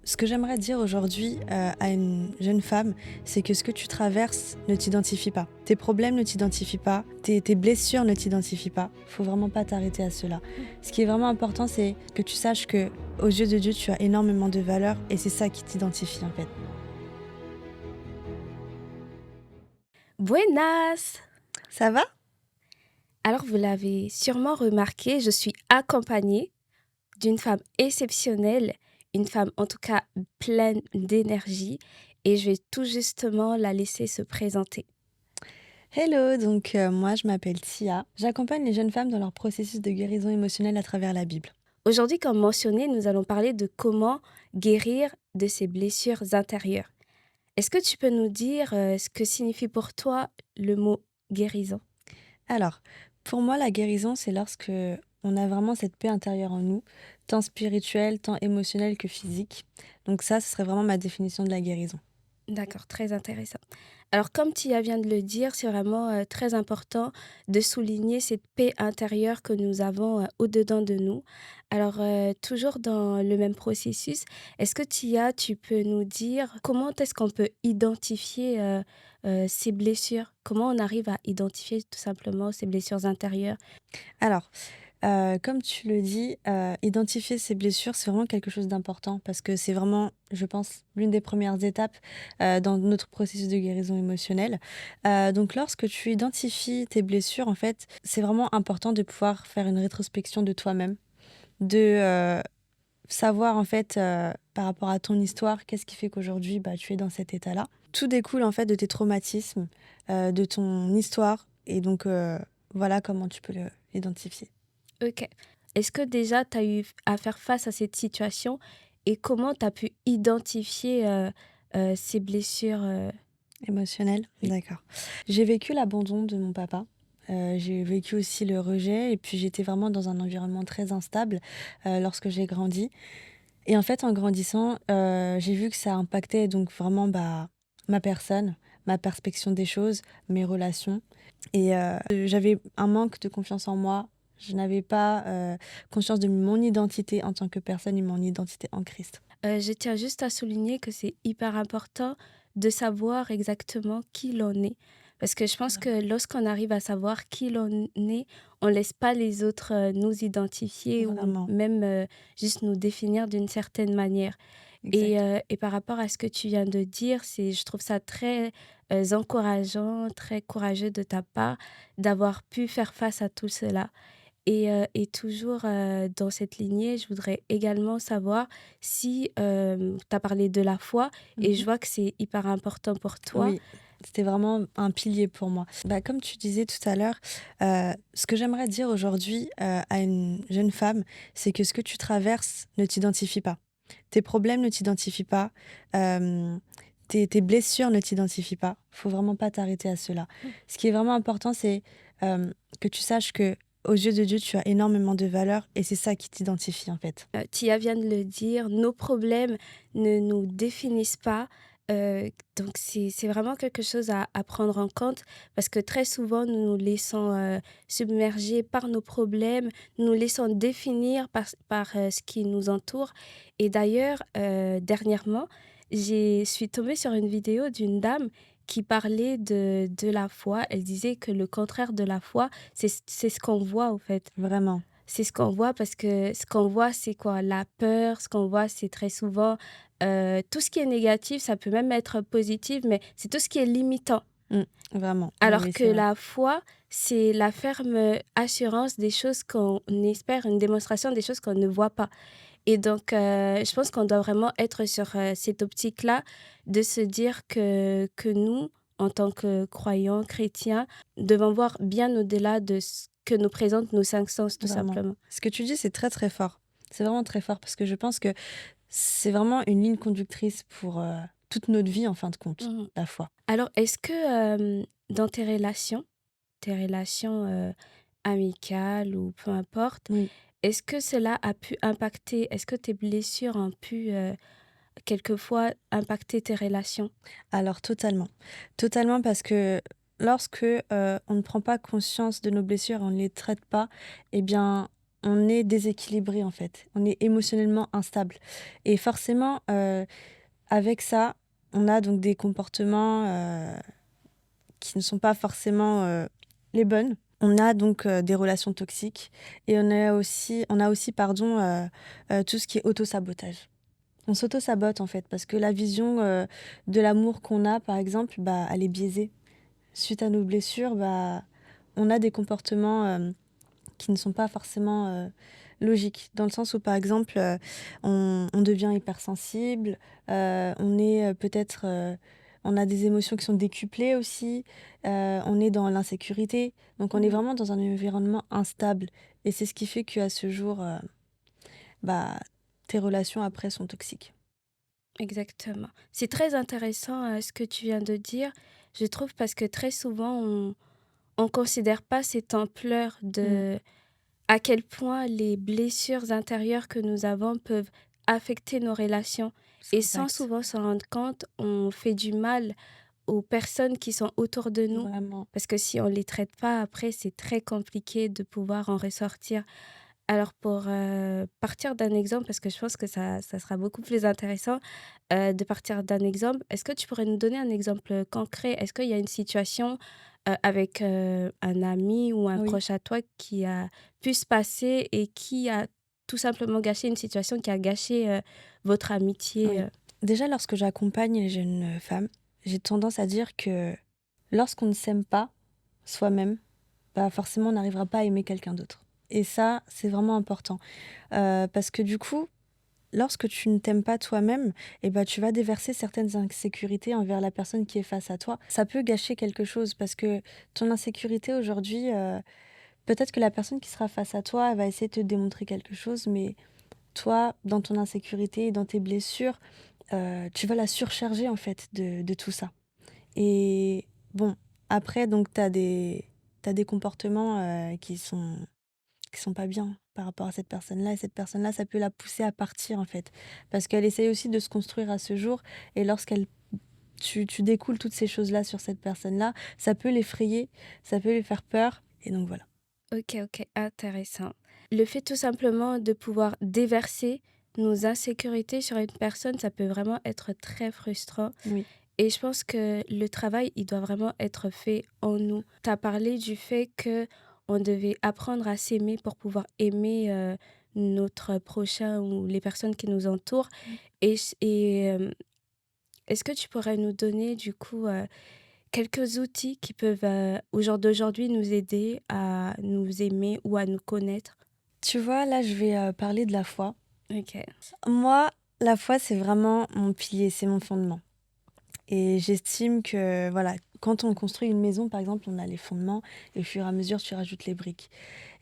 Ce que j'aimerais dire aujourd'hui à une jeune femme, c'est que ce que tu traverses ne t'identifie pas. Tes problèmes ne t'identifient pas, tes blessures ne t'identifient pas. Faut vraiment pas t'arrêter à cela. Ce qui est vraiment important, c'est que tu saches que aux yeux de Dieu, tu as énormément de valeur et c'est ça qui t'identifie en fait. Buenas! Ça va? Alors, vous l'avez sûrement remarqué, je suis accompagnée d'une femme exceptionnelle, une femme en tout cas pleine d'énergie, et je vais tout justement la laisser se présenter. Hello, donc moi je m'appelle Tia. J'accompagne les jeunes femmes dans leur processus de guérison émotionnelle à travers la Bible. Aujourd'hui, comme mentionné, nous allons parler de comment guérir de ses blessures intérieures. Est-ce que tu peux nous dire ce que signifie pour toi le mot guérison? Alors, pour moi, la guérison, c'est lorsque on a vraiment cette paix intérieure en nous, tant spirituelle, tant émotionnelle que physique. Donc ça, ce serait vraiment ma définition de la guérison. D'accord, très intéressant. Alors, comme Tia vient de le dire, c'est vraiment très important de souligner cette paix intérieure que nous avons au-dedans de nous. Alors, toujours dans le même processus, est-ce que Tia, tu peux nous dire comment est-ce qu'on peut identifier ces blessures? Comment on arrive à identifier tout simplement ces blessures intérieures? Alors, comme tu le dis, identifier ses blessures, c'est vraiment quelque chose d'important parce que c'est vraiment, je pense, l'une des premières étapes, dans notre processus de guérison émotionnelle. Donc lorsque tu identifies tes blessures, en fait, c'est vraiment important de pouvoir faire une rétrospection de toi-même, de savoir en fait, par rapport à ton histoire, qu'est-ce qui fait qu'aujourd'hui, bah, tu es dans cet état-là. Tout découle en fait de tes traumatismes, de ton histoire et donc voilà comment tu peux l'identifier. Ok. Est-ce que déjà tu as eu à faire face à cette situation et comment tu as pu identifier ces blessures? Émotionnel? Oui. D'accord. J'ai vécu l'abandon de mon papa, j'ai vécu aussi le rejet et puis j'étais vraiment dans un environnement très instable, lorsque j'ai grandi et en fait, en grandissant, j'ai vu que ça impactait donc vraiment, bah, ma personne, ma perspective des choses, mes relations et j'avais un manque de confiance en moi. Je n'avais pas, conscience de mon identité en tant que personne et mon identité en Christ. Je tiens juste à souligner que c'est hyper important de savoir exactement qui l'on est. Parce que je pense Vraiment. que lorsqu'on arrive à savoir qui l'on est, on laisse pas les autres nous identifier ou Vraiment, même juste nous définir d'une certaine manière. exact. Et par rapport à ce que tu viens de dire, je trouve ça très encourageant, très courageux de ta part d'avoir pu faire face à tout cela. Et toujours, dans cette lignée, je voudrais également savoir si, tu as parlé de la foi et je Mmh. vois que c'est hyper important pour toi. Oui, c'était vraiment un pilier pour moi. Bah, comme tu disais tout à l'heure, ce que j'aimerais dire aujourd'hui, à une jeune femme, c'est que ce que tu traverses ne t'identifie pas. Tes problèmes ne t'identifient pas, tes blessures ne t'identifient pas. Faut vraiment pas t'arrêter à cela. Mmh. Ce qui est vraiment important, c'est, que tu saches que aux yeux de Dieu, tu as énormément de valeur et c'est ça qui t'identifie, en fait. Tia vient de le dire, nos problèmes ne nous définissent pas, donc c'est vraiment quelque chose à prendre en compte parce que très souvent nous nous laissons, submerger par nos problèmes, nous nous laissons définir par ce qui nous entoure et d'ailleurs, dernièrement, j'ai suis tombée sur une vidéo d'une dame qui parlait de la foi. Elle disait que le contraire de la foi, c'est ce qu'on voit, au fait. Vraiment, C'est ce qu'on voit parce que ce qu'on voit, c'est quoi? La peur, ce qu'on voit, c'est très souvent, tout ce qui est négatif, ça peut même être positif, mais c'est tout ce qui est limitant. mmh, vraiment. Oui, Alors oui, que c'est vrai. la foi, c'est la ferme assurance des choses qu'on espère, une démonstration des choses qu'on ne voit pas. Et donc, je pense qu'on doit vraiment être sur, cette optique-là, de se dire que nous, en tant que croyants chrétiens, devons voir bien au-delà de ce que nous présentent nos 5 sens, tout Vraiment. simplement. Ce que tu dis, c'est très, très fort. C'est vraiment très fort parce que je pense que c'est vraiment une ligne conductrice pour, toute notre vie en fin de compte, Mmh. la foi. Alors, est-ce que, dans tes relations, amicales ou peu importe, Oui. est-ce que cela a pu impacter est-ce que tes blessures ont pu, quelquefois impacter tes relations? Alors totalement. Totalement parce que lorsque, on ne prend pas conscience de nos blessures, on ne les traite pas et bien, on est déséquilibré, en fait. On est émotionnellement instable et forcément, avec ça, on a donc des comportements, qui ne sont pas forcément, les bonnes. On a donc, des relations toxiques et on a aussi pardon, tout ce qui est autosabotage. On s'auto-sabote, en fait, parce que la vision, de l'amour qu'on a, par exemple, bah, elle est biaisée. Suite à nos blessures, bah, on a des comportements, qui ne sont pas forcément, logiques. Dans le sens où, par exemple, on devient hypersensible, on est, peut-être, on a des émotions qui sont décuplées aussi, on est dans l'insécurité. Donc on est Mmh. vraiment dans un environnement instable et c'est ce qui fait qu'à ce jour, bah, tes relations après sont toxiques. Exactement. C'est très intéressant, ce que tu viens de dire, je trouve, parce que très souvent on considère pas cette ampleur Mmh. de à quel point les blessures intérieures que nous avons peuvent affecter nos relations et sans Exact. souvent s'en rendre compte, on fait du mal aux personnes qui sont autour de nous. Vraiment. Parce que si on les traite pas, après, c'est très compliqué de pouvoir en ressortir. Alors pour, partir d'un exemple, parce que je pense que ça sera beaucoup plus intéressant, de partir d'un exemple, est-ce que tu pourrais nous donner un exemple concret? Est-ce qu'il y a une situation, avec, un ami ou un Oui, proche à toi qui a pu se passer et qui a tout simplement gâché une situation qui a gâché, votre amitié, oui. Déjà, lorsque j'accompagne les jeunes femmes, j'ai tendance à dire que lorsqu'on ne s'aime pas soi-même, bah, forcément, on n'arrivera pas à aimer quelqu'un d'autre. Et ça, c'est vraiment important. Parce que du coup, lorsque tu ne t'aimes pas toi-même, et bah, tu vas déverser certaines insécurités envers la personne qui est face à toi. Ça peut gâcher quelque chose parce que ton insécurité aujourd'hui, peut-être que la personne qui sera face à toi, elle va essayer de te démontrer quelque chose, mais toi, dans ton insécurité et dans tes blessures, tu vas la surcharger en fait de tout ça. Et bon, après donc tu as des comportements, qui sont pas bien par rapport à cette personne-là et cette personne-là, ça peut la pousser à partir en fait. Parce qu'elle essaye aussi de se construire à ce jour et lorsqu'elle tu découles toutes ces choses-là sur cette personne-là, ça peut l'effrayer, ça peut lui faire peur et donc voilà. OK, OK, intéressant. Le fait tout simplement de pouvoir déverser nos insécurités sur une personne, ça peut vraiment être très frustrant Oui, et je pense que le travail, il doit vraiment être fait en nous. Tu as parlé du fait que on devait apprendre à s'aimer pour pouvoir aimer, notre prochain ou les personnes qui nous entourent est-ce que tu pourrais nous donner du coup, quelques outils qui peuvent, au jour d'aujourd'hui, nous aider à nous aimer ou à nous connaître? tu vois, là, je vais, parler de la foi. OK. Moi, la foi, c'est vraiment mon pilier, c'est mon fondement et j'estime que, voilà, quand on construit une maison, par exemple, on a les fondements et au fur et à mesure, tu rajoutes les briques.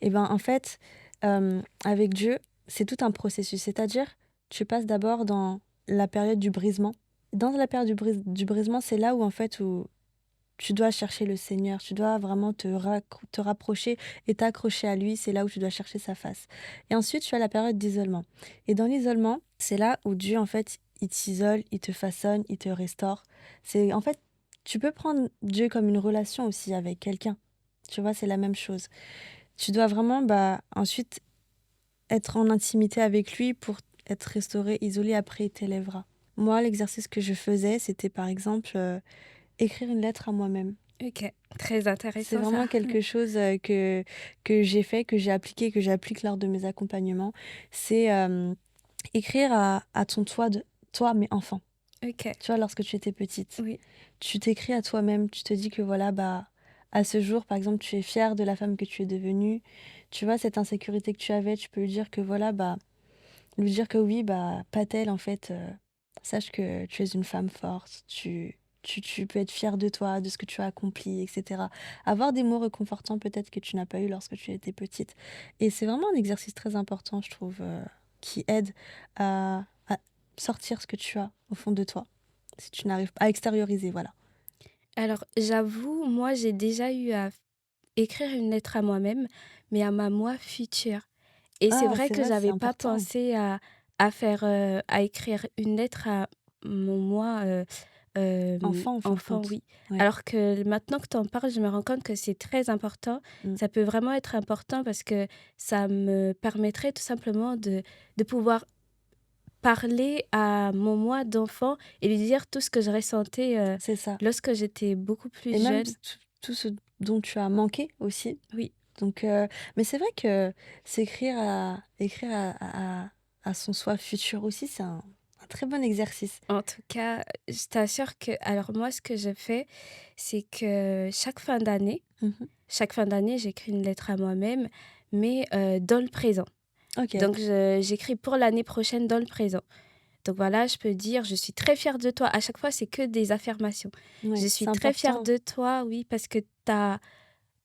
Et ben, en fait, avec Dieu, c'est tout un processus. C'est-à-dire, tu passes d'abord dans la période du brisement. Dans la période du brisement, c'est là où, en fait, où tu dois chercher le Seigneur, tu dois vraiment te rapprocher et t'accrocher à lui, c'est là où tu dois chercher sa face. Et ensuite, tu as la période d'isolement. Et dans l'isolement, c'est là où Dieu, en fait, il t'isole, il te façonne, il te restaure. C'est en fait, tu peux prendre Dieu comme une relation aussi avec quelqu'un. Tu vois, c'est la même chose. Tu dois vraiment, bah, ensuite être en intimité avec lui pour être restauré, isolé, après il t'élèvera. Moi, l'exercice que je faisais, c'était par exemple, écrire une lettre à moi-même. OK. Très C'est intéressant ça. vraiment quelque chose, que j'ai fait, que j'ai appliqué, que j'applique lors de mes accompagnements. C'est, écrire à ton toi, mais enfant. OK. Tu vois, lorsque tu étais petite. Oui. Tu t'écris à toi-même, tu te dis que voilà, bah, à ce jour, par exemple, tu es fière de la femme que tu es devenue. Tu vois, cette insécurité que tu avais, tu peux lui dire que voilà, bah, lui dire que oui, bah, Patel, en fait, sache que tu es une femme forte, tu peux être fière de toi, de ce que tu as accompli, et cetera. Avoir des mots réconfortants peut-être que tu n'as pas eu lorsque tu étais petite. Et c'est vraiment un exercice très important, je trouve, qui aide à sortir ce que tu as au fond de toi, si tu n'arrives pas à extérioriser, voilà. Alors j'avoue, moi, j'ai déjà eu à écrire une lettre à moi-même, mais à ma moi future et c'est Ah, vrai c'est que vrai, c'est j'avais pas important. pensé à faire, à écrire une lettre à mon moi, En fin de enfant, compte. oui. Ouais. Alors que maintenant que tu en parles, je me rends compte que c'est très important. Mmh. Ça peut vraiment être important parce que ça me permettrait tout simplement de pouvoir parler à mon moi d'enfant et lui dire tout ce que je ressentais, C'est ça. lorsque j'étais beaucoup plus Et même jeune. tout ce dont tu as manqué aussi. Oui. Donc, mais c'est vrai que écrire à son soi futur aussi, c'est un très bon exercice. En tout cas, je t'assure que alors moi, ce que je fais, c'est que Mmh. chaque fin d'année, j'écris une lettre à moi-même, mais dans le présent. OK. Donc j'écris pour l'année prochaine dans le présent. Donc voilà, je peux dire: «Je suis très fière de toi». À chaque fois, c'est que des affirmations. «Je Ouais, suis c'est très fière important. de toi», oui, parce que tu as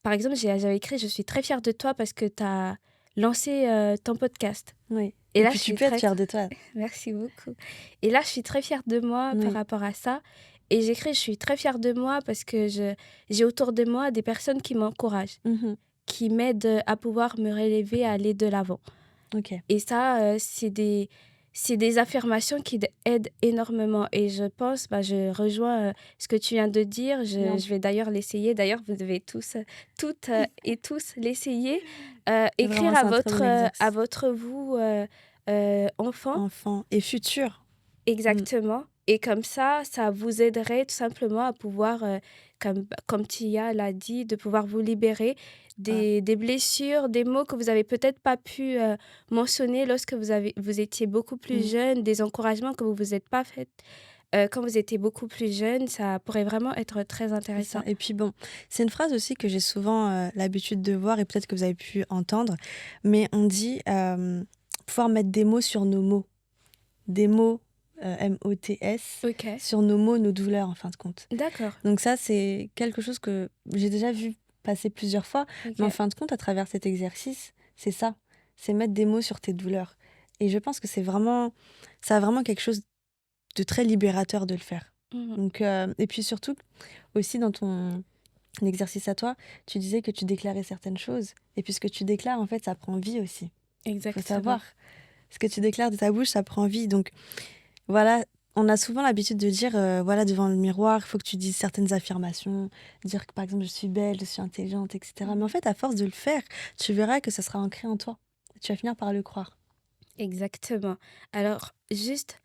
par exemple, j'avais écrit: «Je suis très fière de toi parce que tu as lancé, ton podcast». Oui. Et Et là, je puis tu suis peux être très, fière de toi. merci beaucoup. Et là, je suis très fière de moi par Oui. rapport à ça et j'écris: «Je suis très fière de moi parce que je j'ai autour de moi des personnes qui m'encouragent, Mmh. qui m'aident, à pouvoir me relever, à aller de l'avant». OK. Et ça, c'est des affirmations qui aident énormément et je pense, bah, je rejoins, ce que tu viens de dire. Et en Je vais d'ailleurs l'essayer. D'ailleurs, vous devez tous, toutes, et tous l'essayer. Vraiment, Écrire c'est un très bon à exercice. votre vous, enfant. Enfant et futur. Mmh. Exactement et comme ça vous aiderait tout simplement à pouvoir, comme Tia l'a dit, de pouvoir vous libérer Ah, des blessures, des mots que vous avez peut-être pas pu, mentionner lorsque vous étiez beaucoup plus mmh, jeune, des encouragements que vous vous êtes pas fait, quand vous étiez beaucoup plus jeune, ça pourrait vraiment être très c'est ça. intéressant. Et puis bon, c'est une phrase aussi que j'ai souvent, l'habitude de voir et peut-être que vous avez pu entendre, mais on dit, pouvoir mettre des mots sur nos mots. Des mots, MOTS, OK, sur nos maux, nos douleurs, en fin de compte. d'accord, Donc ça, c'est quelque chose que j'ai déjà vu passer plusieurs fois, mais en OK. fin de compte, à travers cet exercice, c'est ça, c'est mettre des mots sur tes douleurs. Et je pense que ça a vraiment quelque chose de très libérateur de le faire. Mmh. Donc, et puis surtout, aussi dans ton exercice à toi, tu disais que tu déclarais certaines choses. Et puis ce que tu déclares, en fait, ça prend vie aussi. Il faut Exactement. savoir. Ce que tu déclares de ta bouche, ça prend vie. Donc, voilà, on a souvent l'habitude de dire, voilà, devant le miroir, il faut que tu dises certaines affirmations, dire que par exemple, je suis belle, je suis intelligente, etc. Mais en Mmh. fait, à force de le faire, tu verras que ça sera ancré en toi. Tu vas finir par le croire. Exactement. Alors juste,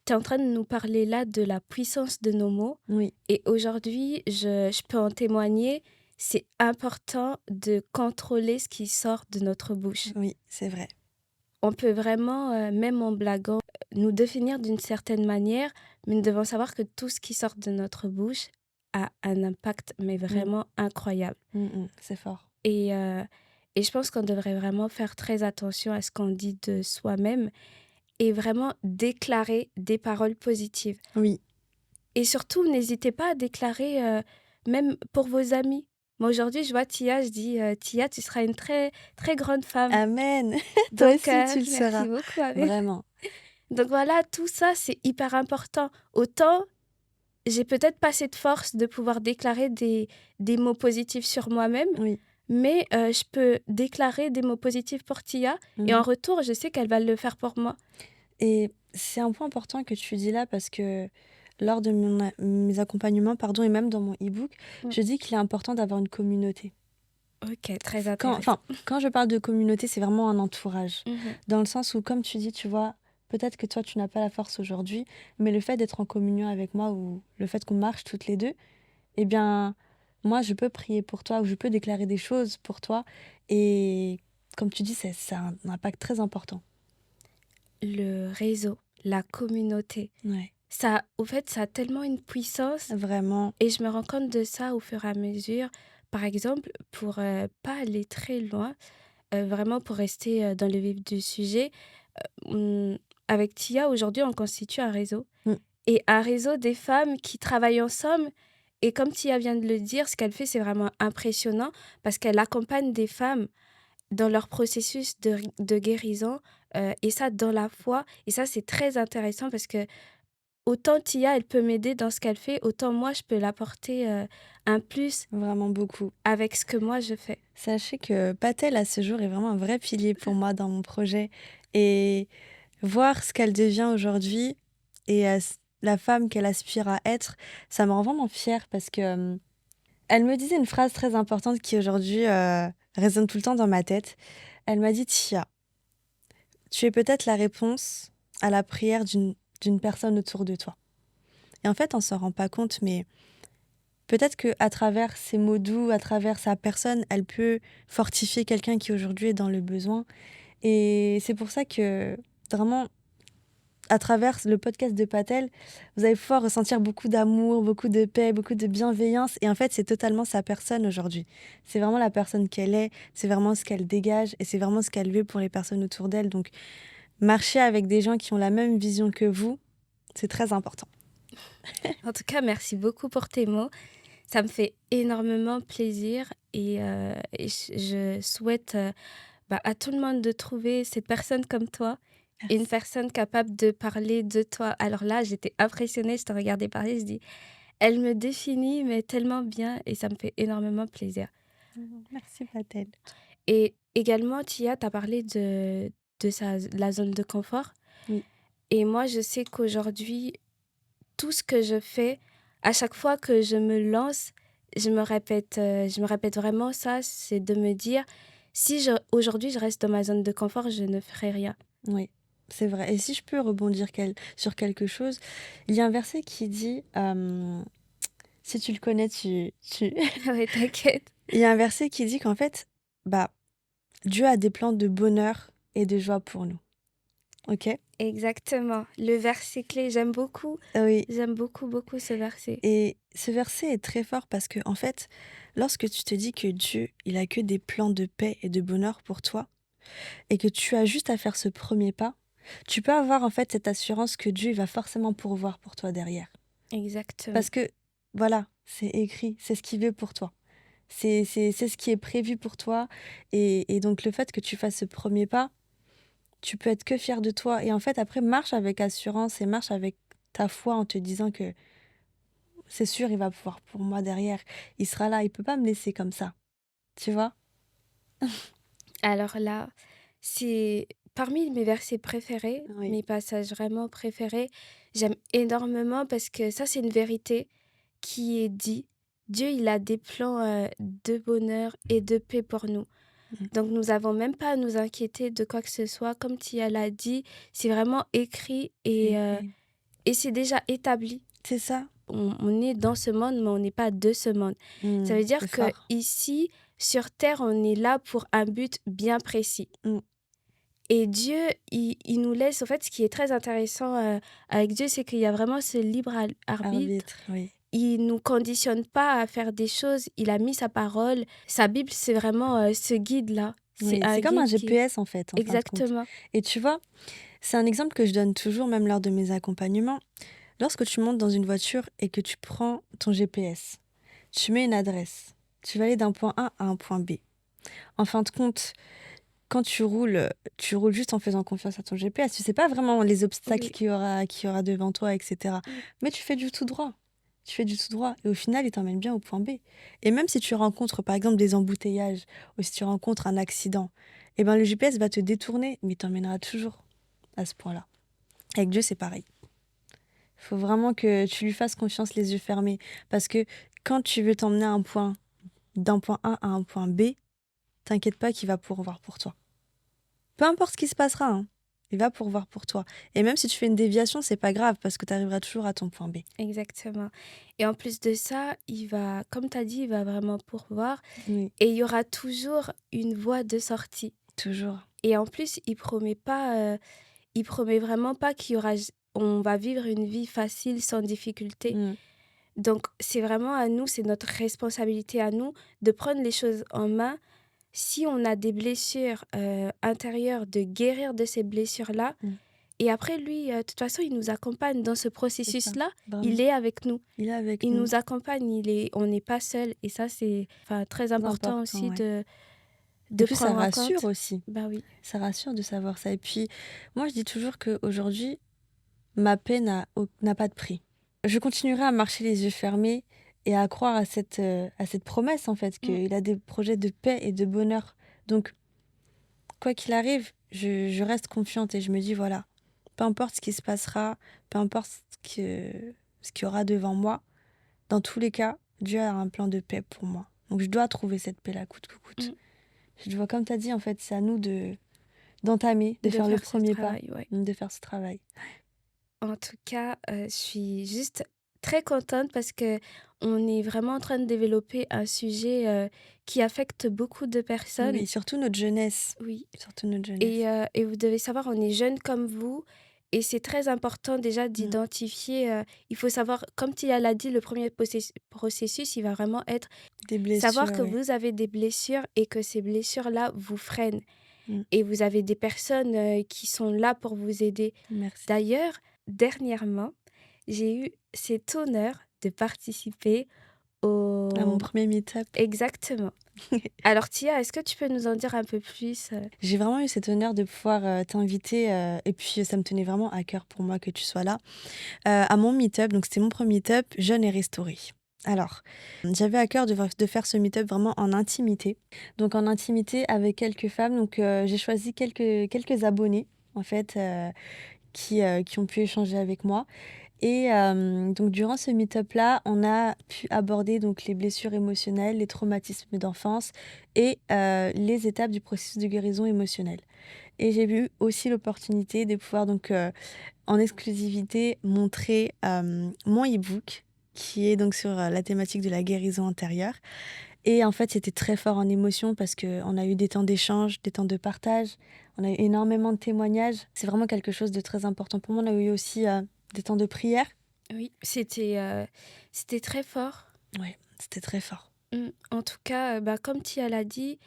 tu es en train de nous parler là de la puissance de nos mots. Oui, Et aujourd'hui, je peux en témoigner, c'est important de contrôler ce qui sort de notre bouche. oui, c'est vrai. On peut vraiment, même en blaguant, nous définir d'une certaine manière, mais nous devons savoir que tout ce qui sort de notre bouche a un impact, mais Mm, vraiment incroyable. c'est fort. Et, euh, et je pense qu'on devrait vraiment faire très attention à ce qu'on dit de soi-même et vraiment déclarer des paroles positives. Oui, Et surtout, n'hésitez pas à déclarer, même pour vos amis. Moi, aujourd'hui, je vois Tia, je dis, «Tia, tu seras une très, très grande femme». amen. Toi Donc, aussi, tu le merci seras. beaucoup, Amel. Vraiment. Donc voilà, tout ça, c'est hyper important. Autant, j'ai peut-être pas cette force de pouvoir déclarer des mots positifs sur moi-même, Oui. mais je peux déclarer des mots positifs pour Tia et en Mhm. retour, je sais qu'elle va le faire pour moi. Et c'est un point important que tu dis là parce que lors de mes accompagnements, pardon, et même dans mon e-book, Mmh. je dis qu'il est important d'avoir une communauté. OK, très Quand, intéressant. enfin, quand je parle de communauté, c'est vraiment un entourage. Mmh. Dans le sens où, comme tu dis, tu vois, peut-être que toi, tu n'as pas la force aujourd'hui, mais le fait d'être en communion avec moi ou le fait qu'on marche toutes les deux, eh bien, moi, je peux prier pour toi ou je peux déclarer des choses pour toi. Et comme tu dis, ça a un impact très important. Le réseau, la communauté. Ouais, Ça, au fait, ça a tellement une puissance vraiment. et je me rends compte de ça au fur et à mesure. Par exemple, pour pas aller très loin, vraiment pour rester dans le vif du sujet, avec Tia, aujourd'hui, on constitue un réseau. Mm, Et un réseau des femmes qui travaillent ensemble. Et comme Tia vient de le dire, ce qu'elle fait, c'est vraiment impressionnant parce qu'elle accompagne des femmes dans leur processus de guérison et ça dans la foi. Et ça, c'est très intéressant parce que autant Tia, elle peut m'aider dans ce qu'elle fait, autant moi, je peux l'apporter, un plus vraiment beaucoup. avec ce que moi je fais. Sachez que Patel, à ce jour, est vraiment un vrai pilier pour moi dans mon projet. Et voir ce qu'elle devient aujourd'hui et la femme qu'elle aspire à être, ça me rend vraiment fière parce que elle me disait une phrase très importante qui aujourd'hui résonne tout le temps dans ma tête. Elle m'a dit, Tia, tu es peut-être la réponse à la prière d'une personne autour de toi. Et en fait, on s'en rend pas compte, mais peut-être que à travers ses mots doux, à travers sa personne, elle peut fortifier quelqu'un qui aujourd'hui est dans le besoin. Et c'est pour ça que vraiment, à travers le podcast de Patel, vous allez pouvoir ressentir beaucoup d'amour, beaucoup de paix, beaucoup de bienveillance. Et en fait, c'est totalement sa personne aujourd'hui. C'est vraiment la personne qu'elle est, c'est vraiment ce qu'elle dégage et c'est vraiment ce qu'elle veut pour les personnes autour d'elle. Donc, marcher avec des gens qui ont la même vision que vous, c'est très important. En tout cas, merci beaucoup pour tes mots. Ça me fait énormément plaisir et je souhaite à tout le monde de trouver cette personne comme toi, une Merci. personne capable de parler de toi. Alors là, j'étais impressionnée, je te regardais parler, je dis, elle me définit, mais tellement bien, et ça me fait énormément plaisir. Merci, Patel. Et également, Tia, tu as parlé de la zone de confort. Oui. Et moi, je sais qu'aujourd'hui, tout ce que je fais, à chaque fois que je me lance, je me répète vraiment ça, c'est de me dire, si aujourd'hui je reste dans ma zone de confort, je ne ferai rien. Oui, c'est vrai. Et si je peux rebondir sur quelque chose, il y a un verset qui dit, si tu le connais, Ouais, t'inquiète. Il y a un verset qui dit qu'en fait, bah, Dieu a des plans de bonheur et de joie pour nous. Ok? Exactement. Le verset clé, j'aime beaucoup. Oui. J'aime beaucoup, beaucoup ce verset. Et ce verset est très fort parce que, en fait, lorsque tu te dis que Dieu, il a que des plans de paix et de bonheur pour toi, et que tu as juste à faire ce premier pas, tu peux avoir en fait cette assurance que Dieu il va forcément pourvoir pour toi derrière. Exactement. Parce que, voilà, c'est écrit, c'est ce qu'il veut pour toi. C'est ce qui est prévu pour toi. Et donc, le fait que tu fasses ce premier pas, tu peux être que fier de toi. Et en fait, après, marche avec assurance et marche avec ta foi en te disant que c'est sûr, il va pouvoir pour moi derrière. Il sera là, il peut pas me laisser comme ça. Tu vois? Alors là, c'est parmi mes versets préférés, Oui. mes passages vraiment préférés. J'aime énormément parce que ça, c'est une vérité qui est dit. Dieu, il a des plans de bonheur et de paix pour nous. Mm. Donc, nous n'avons même pas à nous inquiéter de quoi que ce soit. Comme Tia l'a dit, c'est vraiment écrit et c'est déjà établi. C'est ça. On est dans ce monde, mais on n'est pas de ce monde. Ça veut C'est dire que fort. ici, sur Terre, on est là pour un but bien précis. Mm. Et Dieu, il nous laisse, en fait, ce qui est très intéressant avec Dieu, c'est qu'il y a vraiment ce libre arbitre. Arbitre, oui. Il nous conditionne pas à faire des choses. Il a mis sa parole. Sa Bible, c'est vraiment ce guide-là. C'est Oui, un c'est comme un guide qui... GPS en fait, en fin de compte. Exactement. Et tu vois, c'est un exemple que je donne toujours, même lors de mes accompagnements. Lorsque tu montes dans une voiture et que tu prends ton GPS, tu mets une adresse, tu vas aller d'un point A à un point B. En fin de compte, quand tu roules juste en faisant confiance à ton GPS. Tu sais pas vraiment les obstacles Oui. qu'il y aura devant toi, etc. Mais tu fais du tout droit. Tu fais du tout droit. Et au final, il t'emmène bien au point B. Et même si tu rencontres, par exemple, des embouteillages ou si tu rencontres un accident, eh ben, le GPS va te détourner, mais il t'emmènera toujours à ce point-là. Avec Dieu, c'est pareil. Il faut vraiment que tu lui fasses confiance les yeux fermés. Parce que quand tu veux t'emmener d'un point A à un point B, t'inquiète pas qu'il va pourvoir pour toi. Peu importe ce qui se passera, hein, il va pourvoir pour toi. Et même si tu fais une déviation, c'est pas grave parce que tu arriveras toujours à ton point B. Exactement. Et en plus de ça, il va, comme tu as dit, il va vraiment pourvoir. Oui, Et il y aura toujours une voie de sortie. toujours. Et en plus, il promet vraiment pas on va vivre une vie facile sans difficulté. Mm. Donc, c'est vraiment à nous, c'est notre responsabilité à nous de prendre les choses en main. Si on a des blessures intérieures, de guérir de ces blessures-là. Mm. Et après, lui, de toute façon, il nous accompagne dans ce C'est ça, processus-là. vraiment. Il est avec nous. Il est avec Il nous. nous accompagne. On n'est pas seul. Et ça, c'est très C'est important important, aussi ouais. de Et puis ça prendre en rassure compte. aussi. Bah oui. Ça rassure de savoir ça. Et puis, moi, je dis toujours qu'aujourd'hui, ma paix n'a pas de prix. Je continuerai à marcher les yeux fermés et à croire à cette promesse, en fait, Mm. qu'il a des projets de paix et de bonheur. Donc, quoi qu'il arrive, je reste confiante et je me dis, voilà, peu importe ce qui se passera, peu importe ce qu'il y aura devant moi, dans tous les cas, Dieu a un plan de paix pour moi. Donc je dois trouver cette paix-là coûte que coûte. Mmh. Je vois, comme tu as dit, en fait, c'est à nous d'entamer, de De faire le faire ce premier pas, travail, ouais. de faire ce travail. En tout cas, je suis juste très contente parce que on est vraiment en train de développer un sujet, qui affecte beaucoup de personnes. Oui, surtout notre jeunesse. Oui. Surtout notre Et jeunesse. et vous devez savoir, on est jeunes comme vous et c'est très important déjà Mm. d'identifier, il faut savoir, comme Tia l'a dit, le premier processus, il va vraiment être Des savoir blessures, que oui. vous avez des blessures et que ces blessures-là vous freinent Mm. et vous avez des personnes, qui sont là pour vous aider. Merci. D'ailleurs, dernièrement, j'ai eu cet honneur de participer À mon au premier meet-up. exactement. Alors Tia, est-ce que tu peux nous en dire un peu plus, J'ai vraiment eu cet honneur de pouvoir t'inviter, et puis ça me tenait vraiment à cœur pour moi que tu sois là, à mon meet-up. Donc c'était mon premier meet-up Jeûne et Restauré. Alors, j'avais à cœur de faire ce meet-up vraiment en intimité. Donc en intimité avec quelques femmes. Donc j'ai choisi quelques abonnés, en fait, qui ont pu échanger avec moi. Et donc durant ce meet-up-là, on a pu aborder donc les blessures émotionnelles, les traumatismes d'enfance et les étapes du processus de guérison émotionnelle. Et j'ai eu aussi l'opportunité de pouvoir donc, en exclusivité montrer, mon e-book qui est donc sur, la thématique de la guérison intérieure. Et en fait, c'était très fort en émotion parce qu'on a eu des temps d'échange, des temps de partage, on a eu énormément de témoignages. C'est vraiment quelque chose de très important pour moi. On a eu aussi, des temps de prière. oui, c'était très fort. Ouais, c'était très fort. En tout cas, bah, comme Tia l'a dit,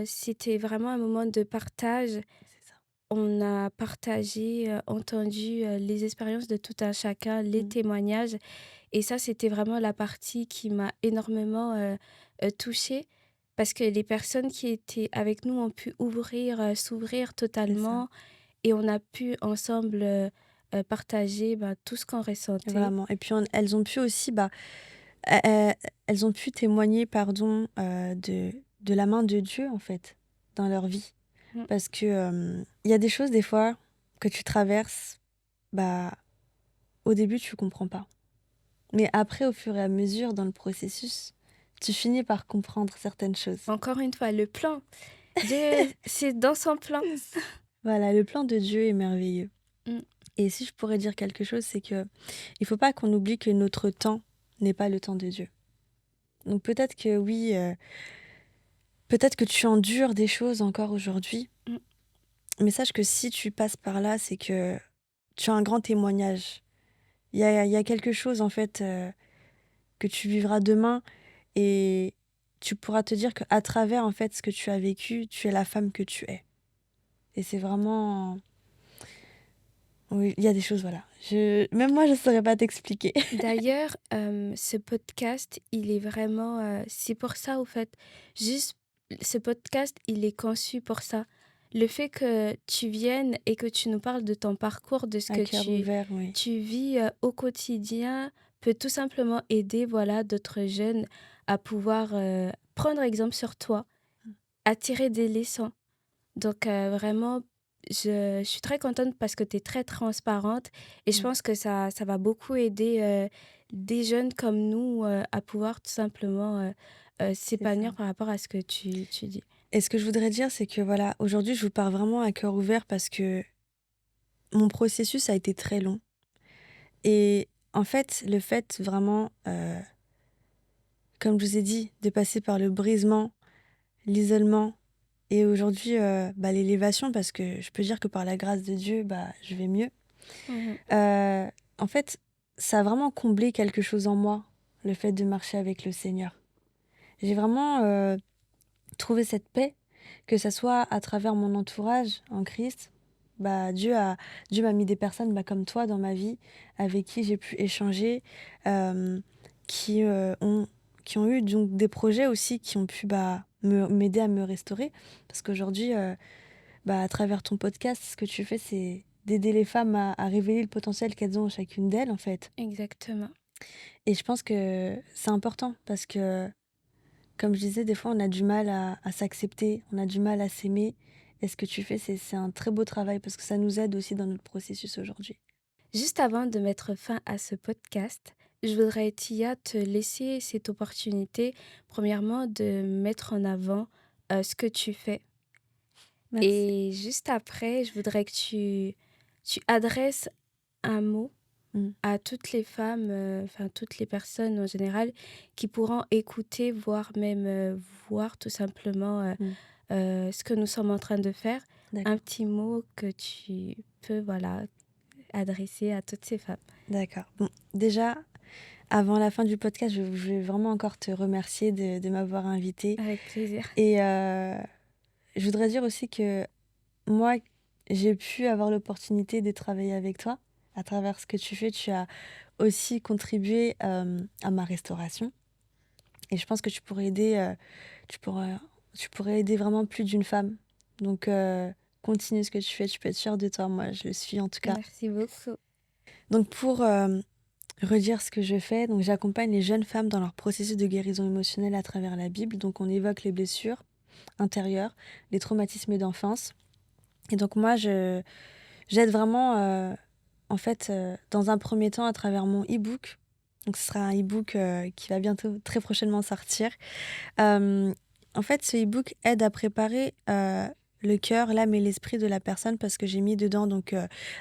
c'était vraiment un moment de partage. C'est ça. On a partagé, entendu, les expériences de tout un chacun, les Mmh. témoignages et ça, c'était vraiment la partie qui m'a énormément, touchée parce que les personnes qui étaient avec nous ont pu s'ouvrir C'est ça, totalement et on a pu ensemble, partager, bah, tout ce qu'on ressentait. vraiment. Et puis elles ont pu aussi, bah, elles ont pu témoigner, pardon, de la main de Dieu, en fait, dans leur vie. Mmh. Parce que, il y a des choses, des fois, que tu traverses, bah, au début, tu comprends pas. Mais après, au fur et à mesure, dans le processus, tu finis par comprendre certaines choses. Encore une fois, le plan. Dieu, c'est dans son plan. Voilà, le plan de Dieu est merveilleux. Mmh. Et si je pourrais dire quelque chose, c'est que il faut pas qu'on oublie que notre temps n'est pas le temps de Dieu. Donc peut-être que oui, peut-être que tu endures des choses encore aujourd'hui, Mmh. mais sache que si tu passes par là, c'est que tu as un grand témoignage. Il y a quelque chose, en fait, que tu vivras demain et tu pourras te dire qu'à travers, en fait, ce que tu as vécu, tu es la femme que tu es. Et c'est vraiment... Oui, il y a des choses, voilà. Même moi, je ne saurais pas t'expliquer. D'ailleurs, ce podcast, il est vraiment, c'est pour ça, au fait. Juste, ce podcast, il est conçu pour ça. Le fait que tu viennes et que tu nous parles de ton parcours, de ce À que cœur ouvert, oui. tu vis, au quotidien, peut tout simplement aider, voilà, d'autres jeunes à pouvoir, prendre exemple sur toi, à tirer des leçons. Donc vraiment, je suis très contente parce que tu es très transparente et je Mm. pense que ça va beaucoup aider, des jeunes comme nous, à pouvoir tout simplement, C'est ça. s'épanouir par rapport à ce que tu dis. Et ce que je voudrais dire, c'est que voilà, aujourd'hui, je vous parle vraiment à cœur ouvert parce que mon processus a été très long. Et en fait, le fait vraiment, comme je vous ai dit, de passer par le brisement, l'isolement et aujourd'hui, bah, l'élévation, parce que je peux dire que par la grâce de Dieu, bah, je vais mieux. Mmh. En fait, ça a vraiment comblé quelque chose en moi, le fait de marcher avec le Seigneur. J'ai vraiment trouvé cette paix, que ça soit à travers mon entourage en Christ. Bah, Dieu m'a mis des personnes, bah, comme toi dans ma vie, avec qui j'ai pu échanger, euh, qui, euh, ont, qui ont eu donc des projets aussi qui ont pu, bah, m'aider à me restaurer. Parce qu'aujourd'hui, bah, à travers ton podcast, ce que tu fais, c'est d'aider les femmes à révéler le potentiel qu'elles ont chacune d'elles, en fait. Exactement. Et je pense que c'est important parce que, comme je disais, des fois, on a du mal à s'accepter, on a du mal à s'aimer. et ce que tu fais, c'est un très beau travail parce que ça nous aide aussi dans notre processus aujourd'hui. Juste avant de mettre fin à ce podcast, je voudrais, Tia, te laisser cette opportunité, premièrement, de mettre en avant ce que tu fais. Merci. Et juste après, je voudrais que tu adresses un mot Mmh. à toutes les femmes, enfin toutes les personnes en général, qui pourront écouter, voire même voir tout simplement Mmh. ce que nous sommes en train de faire. Un D'accord, petit mot que tu peux, voilà, adresser à toutes ces femmes. d'accord. Bon, déjà, avant la fin du podcast, je vais vraiment encore te remercier de m'avoir invitée Avec plaisir. et je voudrais dire aussi que moi, j'ai pu avoir l'opportunité de travailler avec toi. À travers ce que tu fais, tu as aussi contribué, à ma restauration et je pense que tu pourrais tu pourrais aider vraiment plus d'une femme. Donc continue ce que tu fais, tu peux être fière de toi, moi je le suis en tout cas. Merci beaucoup. Donc pour, redire ce que je fais, donc j'accompagne les jeunes femmes dans leur processus de guérison émotionnelle à travers la Bible. Donc on évoque les blessures intérieures, les traumatismes d'enfance et donc moi je j'aide vraiment, en fait, dans un premier temps à travers mon e-book. Donc ce sera un e-book, qui va bientôt très prochainement sortir. Hem, En fait, ce e-book aide à préparer, le cœur, l'âme et l'esprit de la personne parce que j'ai mis dedans donc,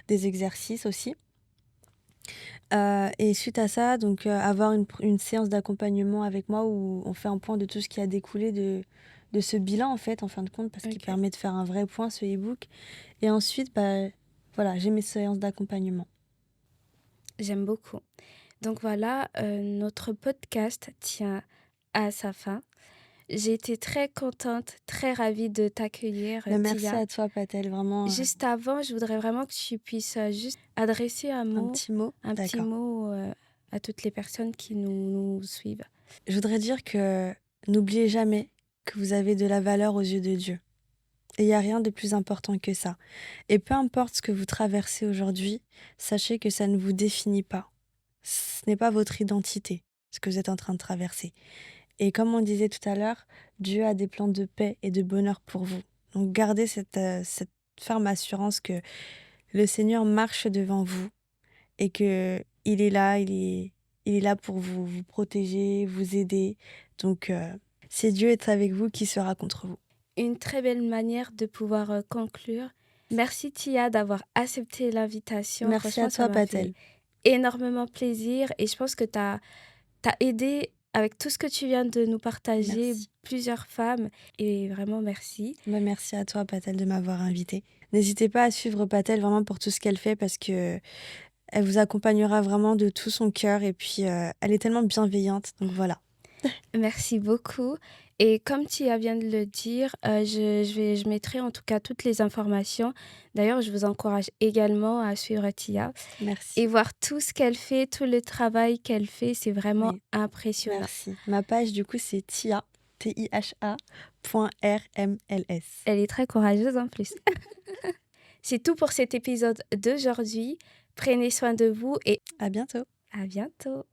des exercices aussi. Et suite à ça, donc, avoir une séance d'accompagnement avec moi où on fait un point de tout ce qui a découlé de ce bilan en fait, en fin de compte, parce qu'il Ok, permet de faire un vrai point, ce e-book. Et ensuite, bah, voilà, j'ai mes séances d'accompagnement. j'aime beaucoup. Donc voilà, notre podcast tient à sa fin. J'ai été très contente, très ravie de t'accueillir, Bah, merci Tia. à toi Patel, vraiment, Juste avant, je voudrais vraiment que tu puisses juste adresser un petit mot? un petit D'accord. mot à toutes les personnes qui nous suivent. Je voudrais dire que n'oubliez jamais que vous avez de la valeur aux yeux de Dieu et il y a rien de plus important que ça. Et peu importe ce que vous traversez aujourd'hui, sachez que ça ne vous définit pas. Ce n'est pas votre identité, ce que vous êtes en train de traverser. Et comme on disait tout à l'heure, Dieu a des plans de paix et de bonheur pour vous. Donc gardez cette ferme assurance que le Seigneur marche devant vous et que il est là pour vous protéger, vous aider. Donc si Dieu est avec vous, qui sera contre vous? Une très belle manière de pouvoir conclure. Merci Tia d'avoir accepté l'invitation. Merci à Franchement, ça toi m'a fait Patel. énormément plaisir et je pense que tu as aidé avec tout ce que tu viens de nous partager Merci. plusieurs femmes et vraiment merci. Bah, merci à toi Patel de m'avoir invitée. N'hésitez pas à suivre Patel vraiment pour tout ce qu'elle fait parce que elle vous accompagnera vraiment de tout son cœur et puis elle est tellement bienveillante. Donc voilà. Merci beaucoup. Et comme Tia vient de le dire, je mettrai en tout cas toutes les informations. D'ailleurs, je vous encourage également à suivre Tia et Merci. voir tout ce qu'elle fait, tout le travail qu'elle fait. C'est vraiment Oui, impressionnant. merci. Ma page du coup c'est Tia, TIHA.RMLS. Elle est très courageuse en plus. C'est tout pour cet épisode d'aujourd'hui. Prenez soin de vous et À bientôt. à bientôt.